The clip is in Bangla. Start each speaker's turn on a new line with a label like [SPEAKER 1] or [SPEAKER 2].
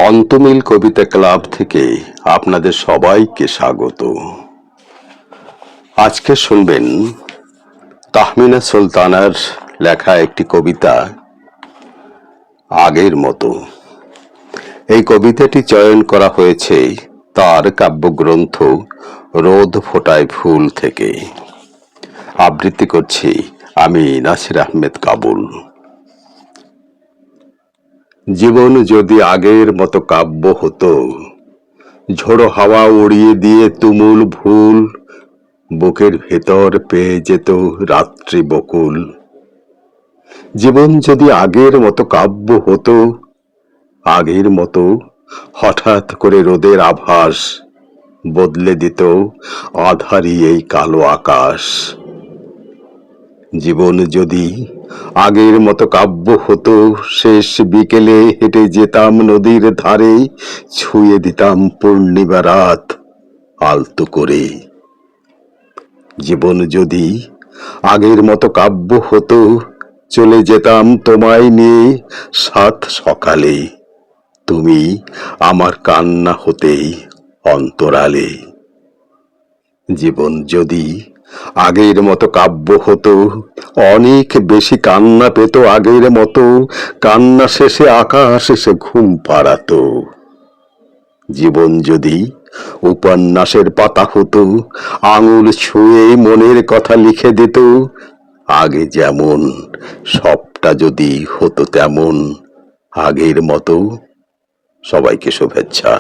[SPEAKER 1] অন্তমিল কবিতা ক্লাব থেকে আপনাদের সবাইকে স্বাগত। আজকে শুনবেন তাহমিনা সুলতানার লেখা একটি কবিতা, আগের মতো। এই কবিতাটি চয়ন করা হয়েছে তার কাব্যগ্রন্থ রোদ ফোটায় ফুল থেকে। আবৃত্তি করছি আমি নাসির আহমেদ কাবুল। জীবন যদি আগের মতো কাব্য হতো, ঝোড়ো হাওয়া উড়িয়ে দিয়ে তুমুল ফুল বুকের ভেতর পেয়ে যেত রাত্রি বকুল। জীবন যদি আগের মতো কাব্য হতো, আগের মতো হঠাৎ করে রোদের আভাস বদলে দিত আঁধারি এই কালো আকাশ। জীবন যদি আগের মতো কাব্য হতো, শেষ বিকেলে হেঁটে যেতাম নদীর ধারে, ছুঁয়ে দিতাম পূর্ণিমা রাত আলতো করে। জীবন যদি আগের মতো কাব্য হতো, চলে যেতাম তোমায় নিয়ে সাত সকালে, তুমি আমার কান্না হতেই অন্তরালে। জীবন যদি আগের মতো কাব্য হতো, অনেক বেশি কান্না পেত আগের মতো, কান্না শেষে আকাশ এসে ঘুম পাড়াতো। জীবন যদি উপন্যাসের পাতা হতো, আঙুল ছুঁয়ে মনের কথা লিখে দিত, আগে যেমন সবটা যদি হতো তেমন আগের মতো। সবাইকে শুভেচ্ছা।